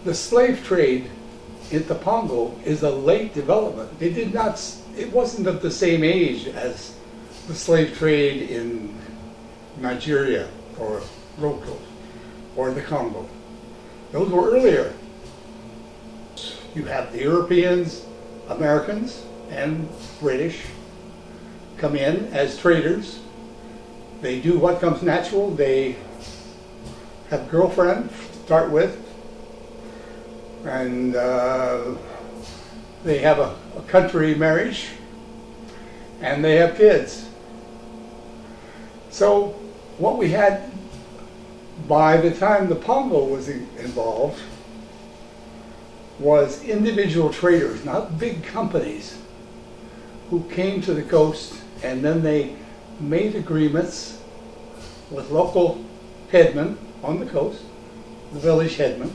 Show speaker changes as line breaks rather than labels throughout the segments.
The slave trade in the Pongo is a late development. It wasn't of the same age as the slave trade in Nigeria or Gold Coast or the Congo. Those were earlier. You have the Europeans, Americans, and British come in as traders. They do what comes natural. They have a girlfriend to start with, and they have a country marriage, and they have kids. So what we had by the time the Pongo was involved was individual traders, not big companies, who came to the coast, and then they made agreements with local headmen on the coast, the village headman,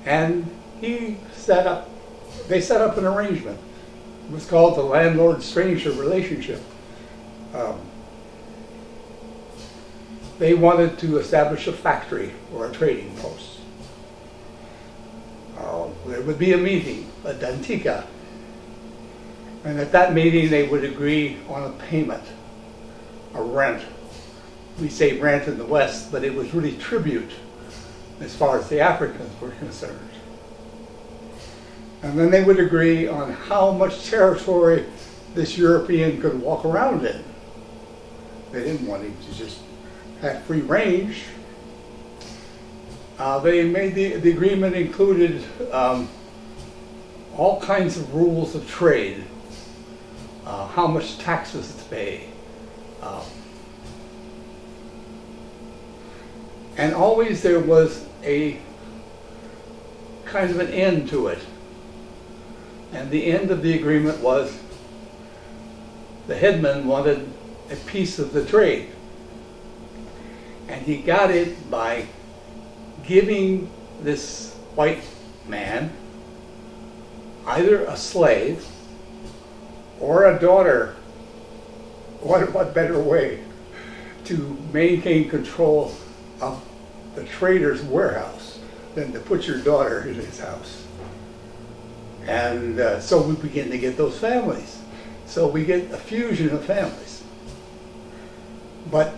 and they set up an arrangement. It was called the landlord-stranger relationship. They wanted to establish a factory or a trading post. There would be a meeting, a dantika, and at that meeting they would agree on a payment, a rent. We say rent in the West, but it was really tribute as far as the Africans were concerned. And then they would agree on how much territory this European could walk around in. They didn't want him to just have free range. They made the agreement included all kinds of rules of trade, how much taxes to pay, and always there was a kind of an end to it. And the end of the agreement was the headman wanted a piece of the trade. And he got it by giving this white man either a slave or a daughter. What better way to maintain control of the trader's warehouse than to put your daughter in his house? And so we begin to get those families. So we get a fusion of families. But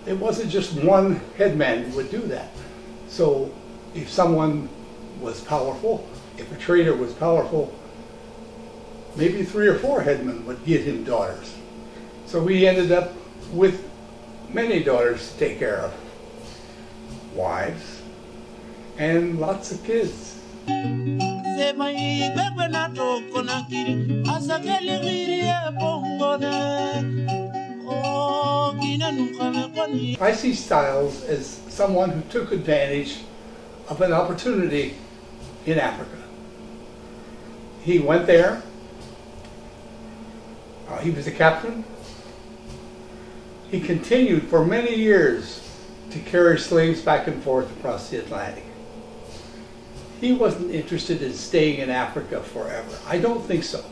it wasn't just one headman who would do that. So if someone was powerful, if a trader was powerful, maybe 3 or 4 headmen would give him daughters. So we ended up with many daughters to take care of, wives, and lots of kids. I see Styles as someone who took advantage of an opportunity in Africa. He went there, he was a captain. He continued for many years to carry slaves back and forth across the Atlantic. He wasn't interested in staying in Africa forever. I don't think so.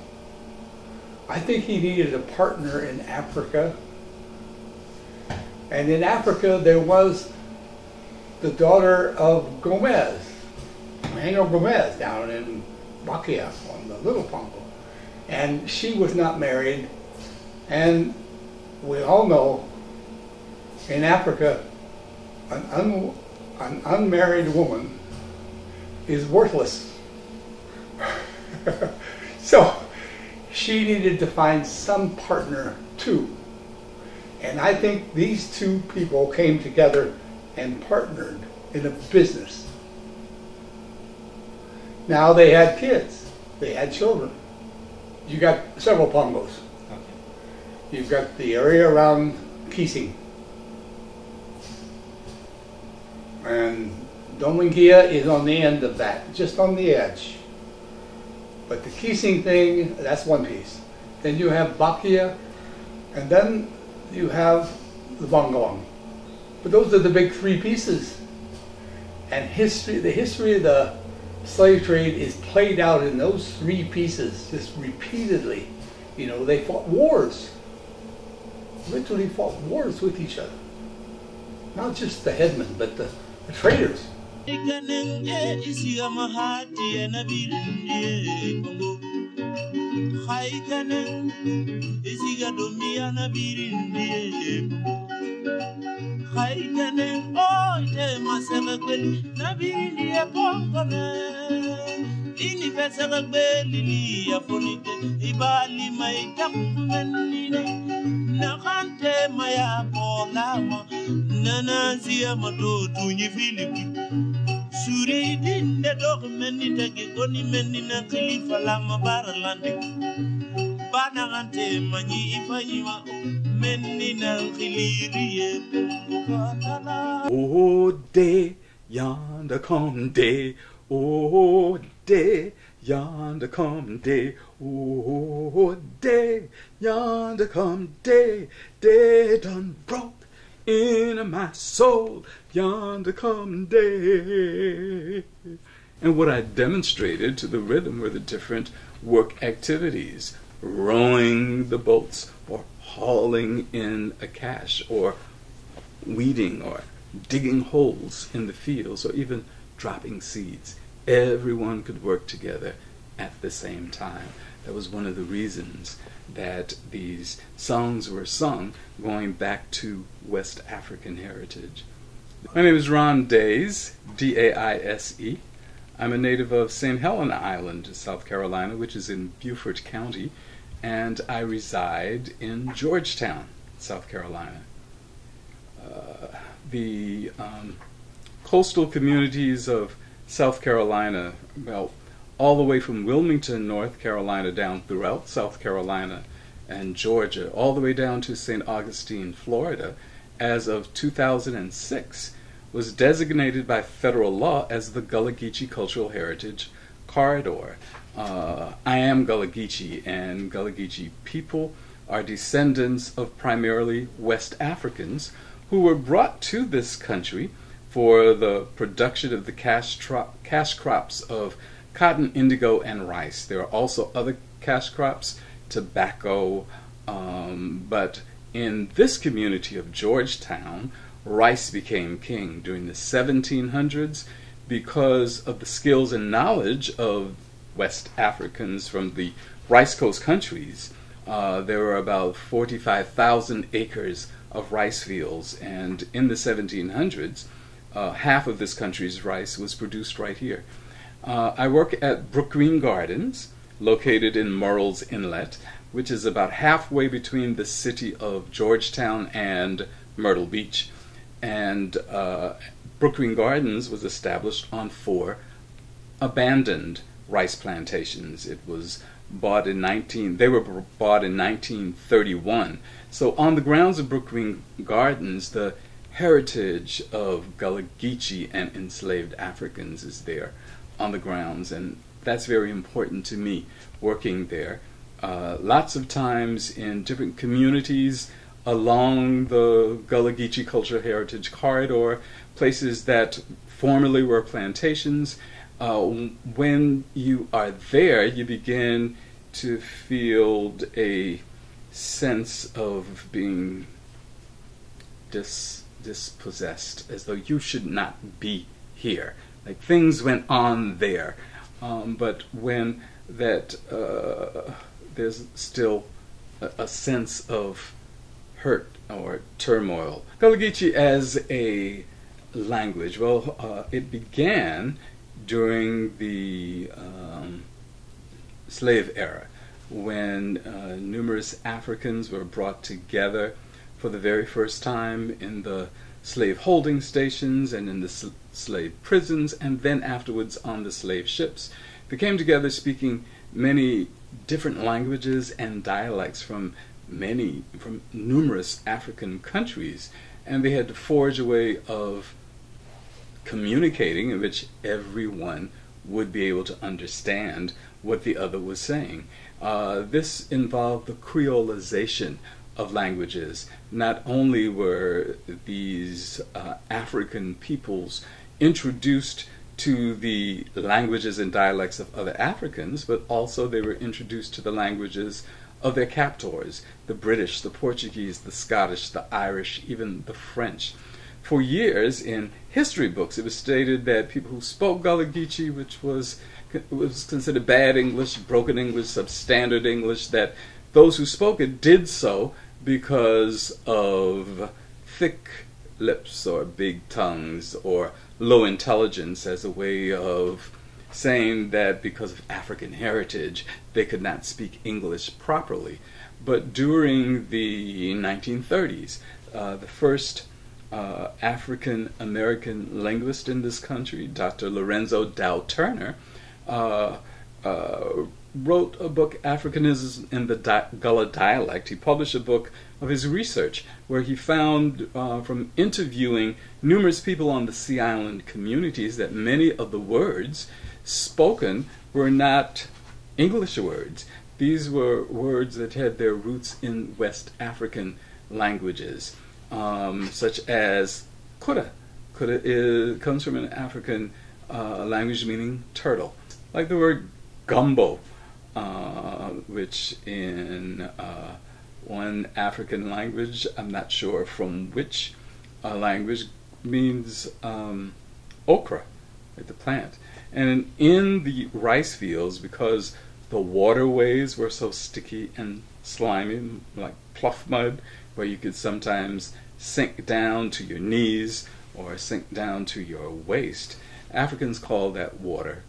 I think he needed a partner in Africa. And in Africa there was the daughter of Gomez, Manuel Gomez, down in Bakia on the Little Pongo. And she was not married. And we all know in Africa an unmarried woman is worthless. So she needed to find some partner too. And I think these two people came together and partnered in a business. Now they had kids, they had children. You got several Pongos. Okay. You've got the area around Kising. And Dominguez is on the end of that, just on the edge. But the Kising thing, that's one piece. Then you have Bakia, and then you have the Bongong. But those are the big 3 pieces. And the history of the slave trade is played out in those 3 pieces just repeatedly. You know, they fought wars. literally fought wars with each other. Not just the headmen, but the traders.
Suri din de dog menni tagi goni menni na khalifa lama baralande banagante mani ifanyima menni na khiliriye.
Oh day, yonder come day. Oh day, yonder come day. Oh day, yonder come day. Day done broke in my soul, yonder come day. And what I demonstrated to the rhythm were the different work activities: rowing the boats, or hauling in a cache, or weeding, or digging holes in the fields, or even dropping seeds. Everyone could work together at the same time. That was one of the reasons that these songs were sung going back to West African heritage. My name is Ron Daise, D-A-I-S-E. I'm a native of St. Helena Island, South Carolina, which is in Beaufort County, and I reside in Georgetown, South Carolina. The coastal communities of South Carolina, well, all the way from Wilmington, North Carolina, down throughout South Carolina and Georgia, all the way down to St. Augustine, Florida, as of 2006, was designated by federal law as the Gullah Geechee Cultural Heritage Corridor. I am Gullah Geechee, and Gullah Geechee people are descendants of primarily West Africans who were brought to this country for the production of the cash crops of cotton, indigo, and rice. There are also other cash crops, tobacco, but in this community of Georgetown, rice became king during the 1700s because of the skills and knowledge of West Africans from the Rice Coast countries. There were about 45,000 acres of rice fields, and in the 1700s, half of this country's rice was produced right here. I work at Brook Green Gardens, located in Murrells Inlet, which is about halfway between the city of Georgetown and Myrtle Beach. And Brook Green Gardens was established on 4 abandoned rice plantations. It was bought in they were bought in 1931. So on the grounds of Brook Green Gardens, the heritage of Gullah Geechee and enslaved Africans is there on the grounds, and that's very important to me working there. Lots of times in different communities along the Gullah Geechee Cultural Heritage Corridor, places that formerly were plantations. When you are there, you begin to feel a sense of being dispossessed, as though you should not be here. Like things went on there, but when that there's still a sense of hurt or turmoil. Gullah Geechee as a language, well, it began during the slave era, when numerous Africans were brought together for the very first time in the slave holding stations and in the slave prisons, and then afterwards on the slave ships. They came together speaking many different languages and dialects from numerous African countries, and they had to forge a way of communicating in which everyone would be able to understand what the other was saying. This involved the creolization of languages. Not only were these African peoples introduced to the languages and dialects of other Africans, but also they were introduced to the languages of their captors, the British, the Portuguese, the Scottish, the Irish, even the French. For years, in history books, it was stated that people who spoke Gullah Geechee, which was considered bad English, broken English, substandard English, that those who spoke it did so because of thick lips or big tongues or low intelligence, as a way of saying that because of African heritage they could not speak English properly. But during the 1930s, the first African American linguist in this country, Dr. Lorenzo Dow Turner, wrote a book, Africanism in the Gullah Dialect. He published a book of his research where he found from interviewing numerous people on the Sea Island communities that many of the words spoken were not English words. These were words that had their roots in West African languages, such as Kuda. Kuda comes from an African language meaning turtle. Like the word gumbo, which in one African language, I'm not sure from which language, means okra, like the plant. And in the rice fields, because the waterways were so sticky and slimy, like pluff mud, where you could sometimes sink down to your knees or sink down to your waist, Africans called that water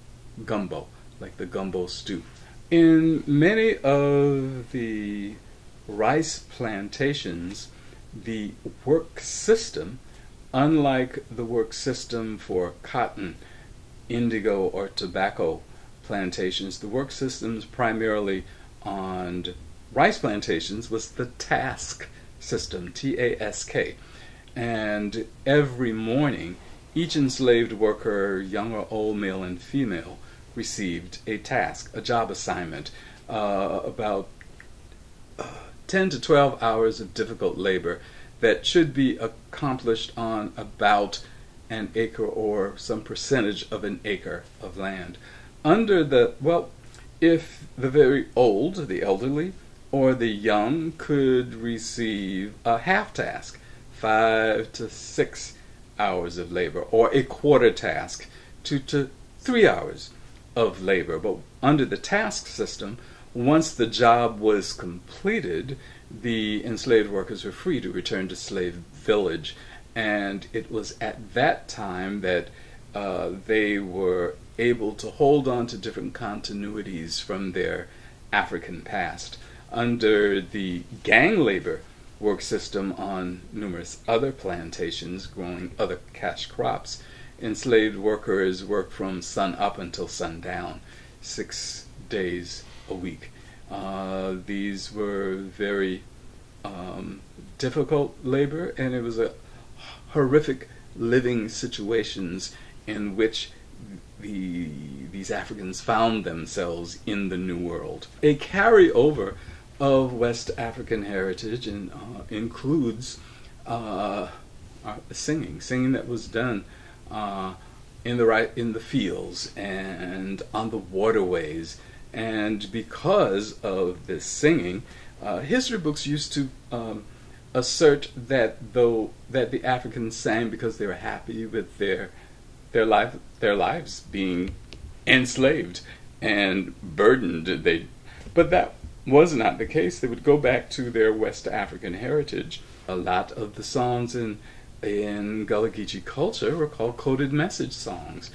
gumbo, like the gumbo stew. In many of the rice plantations, the work system, unlike the work system for cotton, indigo, or tobacco plantations, the work systems primarily on rice plantations was the task system, T-A-S-K. And every morning, each enslaved worker, young or old, male and female, received a task, a job assignment, about 10 to 12 hours of difficult labor that should be accomplished on about an acre or some percentage of an acre of land. Under the, well, if the very old, the elderly, or the young could receive a half task, 5 to 6 hours of labor, or a quarter task, 2 to 3 hours of labor. But under the task system, once the job was completed, the enslaved workers were free to return to slave village. And it was at that time that they were able to hold on to different continuities from their African past. Under the gang labor work system on numerous other plantations growing other cash crops, enslaved workers worked from sun up until sundown, 6 days a week. These were very difficult labor, and it was a horrific living situations in which these Africans found themselves in the New World. A carryover of West African heritage includes singing that was done in the fields and on the waterways. And because of this singing, history books used to assert that the Africans sang because they were happy with their lives being enslaved and burdened. But that was not the case. They would go back to their West African heritage. A lot of the songs in Gullah Geechee culture were called coded message songs.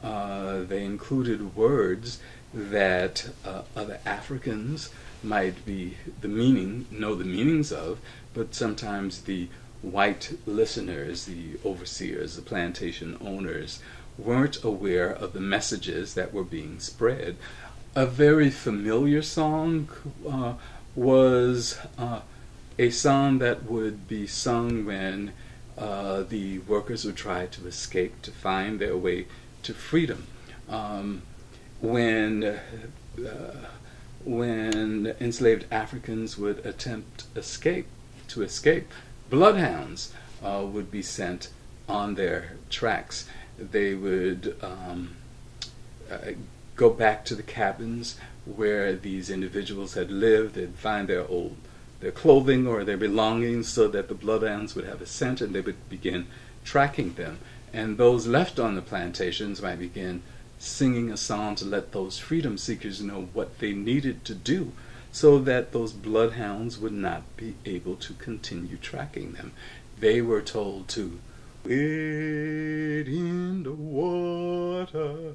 They included words that other Africans might know the meanings of, but sometimes the white listeners, the overseers, the plantation owners, weren't aware of the messages that were being spread. A very familiar song was a song that would be sung when the workers would try to escape, to find their way to freedom. When enslaved Africans would attempt to escape, bloodhounds would be sent on their tracks. They would go back to the cabins where these individuals had lived. They'd find their clothing or their belongings so that the bloodhounds would have a scent and they would begin tracking them. And those left on the plantations might begin singing a song to let those freedom seekers know what they needed to do so that those bloodhounds would not be able to continue tracking them. They were told to wade in the water,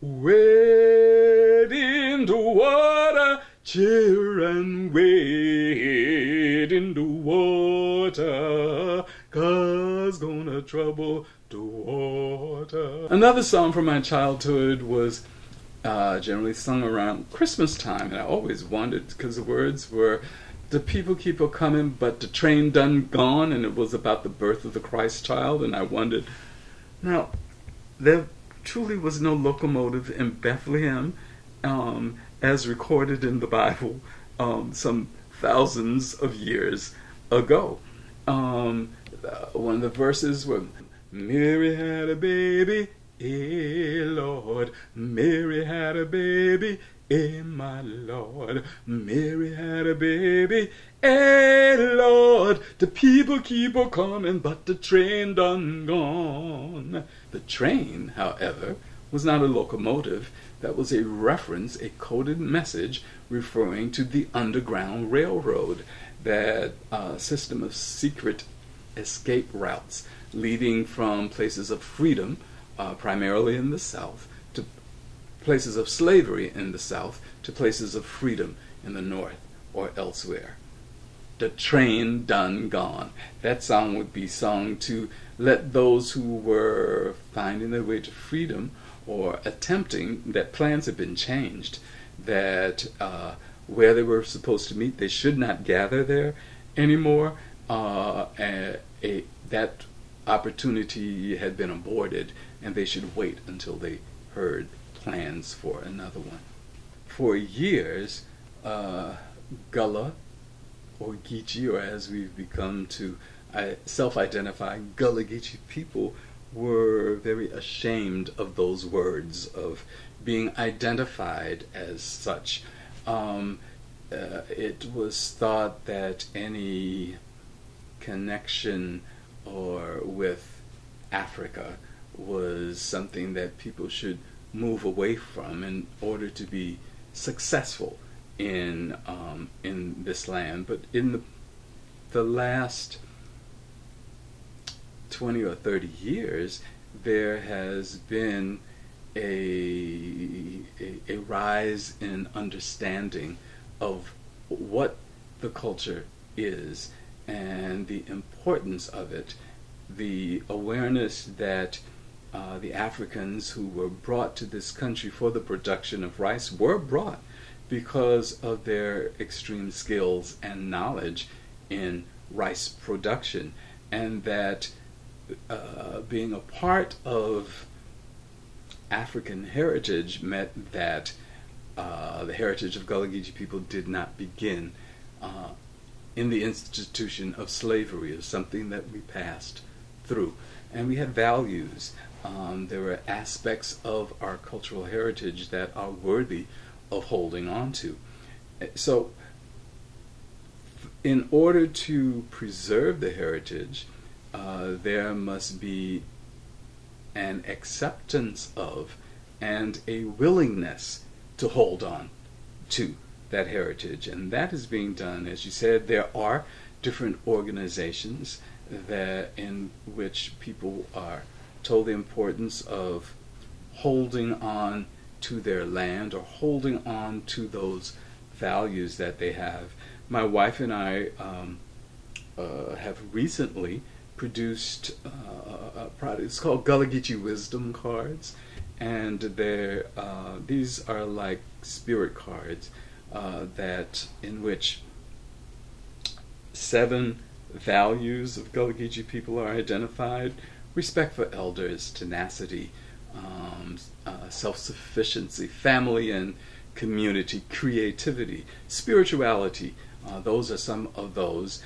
wade in the water, cheer and wade in the water, 'cause gonna trouble the water. Another song from my childhood was generally sung around Christmas time, and I always wondered, because the words were, "The people keep a-coming, but the train done gone," and it was about the birth of the Christ child, and I wondered, now, there truly was no locomotive in Bethlehem, as recorded in the Bible, some thousands of years ago. One of the verses were, Mary had a baby, eh, Lord. Mary had a baby, eh, my Lord. Mary had a baby, eh, Lord. The people keep a-coming, but the train done gone. The train, however, was not a locomotive. That was a reference, a coded message referring to the Underground Railroad, that system of secret escape routes leading from places of freedom, primarily in the South, to places of slavery in the South, to places of freedom in the North or elsewhere. The train done gone. That song would be sung to let those who were finding their way to freedom or attempting, that plans had been changed, that where they were supposed to meet, they should not gather there anymore. That opportunity had been aborted, and they should wait until they heard plans for another one. For years, Gullah, or Geechee, or as we've become to self-identify, Gullah Geechee people were very ashamed of those words, of being identified as such. It was thought that any connection or with Africa was something that people should move away from in order to be successful in this land. But in the last 20 or 30 years, there has been a rise in understanding of what the culture is and the importance of it, the awareness that the Africans who were brought to this country for the production of rice were brought because of their extreme skills and knowledge in rice production, and that being a part of African heritage meant that the heritage of Gullah Geechee people did not begin in the institution of slavery, as something that we passed through. And we had values. There were aspects of our cultural heritage that are worthy of holding on to. So, in order to preserve the heritage, there must be an acceptance of and a willingness to hold on to that heritage. And that is being done, as you said. There are different organizations that in which people are told the importance of holding on to their land or holding on to those values that they have. My wife and I have recently produced a product. It's called Gullah Geechee Wisdom Cards, and these are like spirit cards that in which 7 values of Gullah Geechee people are identified: respect for elders, tenacity, self-sufficiency, family and community, creativity, spirituality. Those are some of those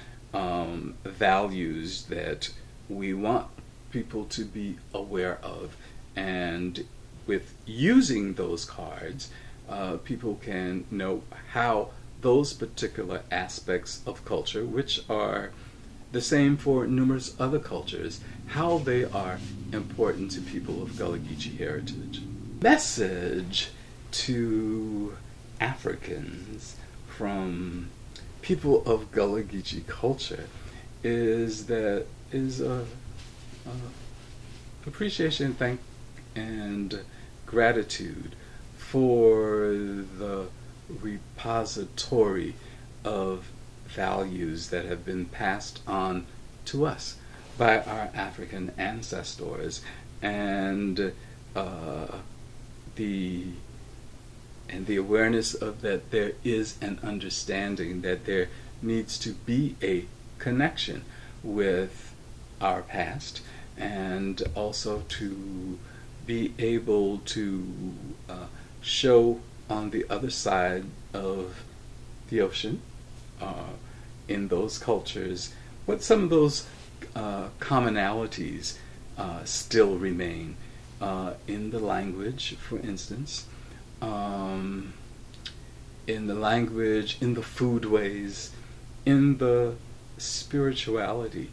values that we want people to be aware of. And with using those cards, people can know how those particular aspects of culture, which are the same for numerous other cultures, how they are important to people of Gullah Geechee heritage. Message to Africans from people of Gullah Geechee culture is appreciation, thank, and gratitude for the repository of values that have been passed on to us by our African ancestors, and the awareness of that there is an understanding that there needs to be a connection with our past, and also to be able to show on the other side of the ocean, in those cultures, what some of those commonalities still remain in the language, for instance, in the language, in the foodways, in the spirituality,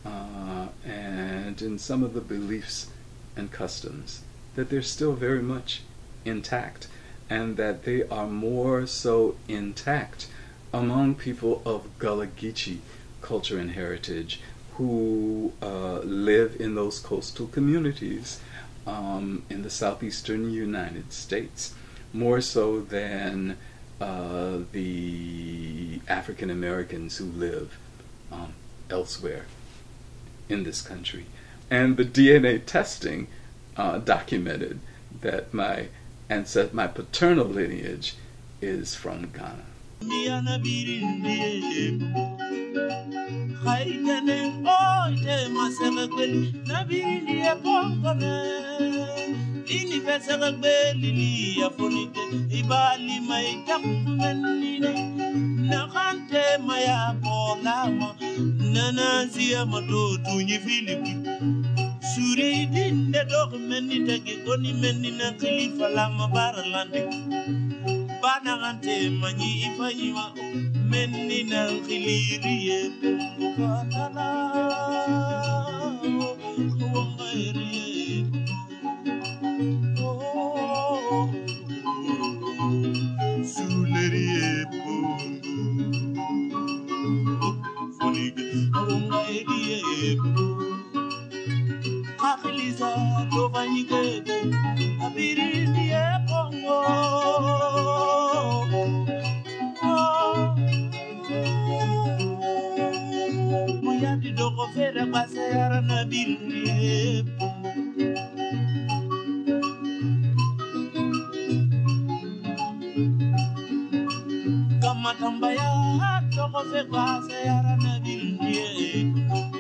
and in some of the beliefs and customs, that they're still very much intact, and that they are more so intact among people of Gullah Geechee culture and heritage who live in those coastal communities in the southeastern United States, more so than the African Americans who live elsewhere in this country. And the DNA testing documented that my paternal lineage is from Ghana.
Suri dinde dog menni tege goni menni na khalifa lama baralande banagante mani ifanyiwa menni na khiliriye katala wangariye suleriye Pongo foniga wangariye Akiliza tovanyikete abirindie Pongo Muyadi doko fera basayara na birindie Pongo Kama tambaya doko fera basayara na birindie Pongo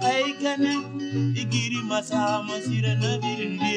Aikane igiri masa masira na birindie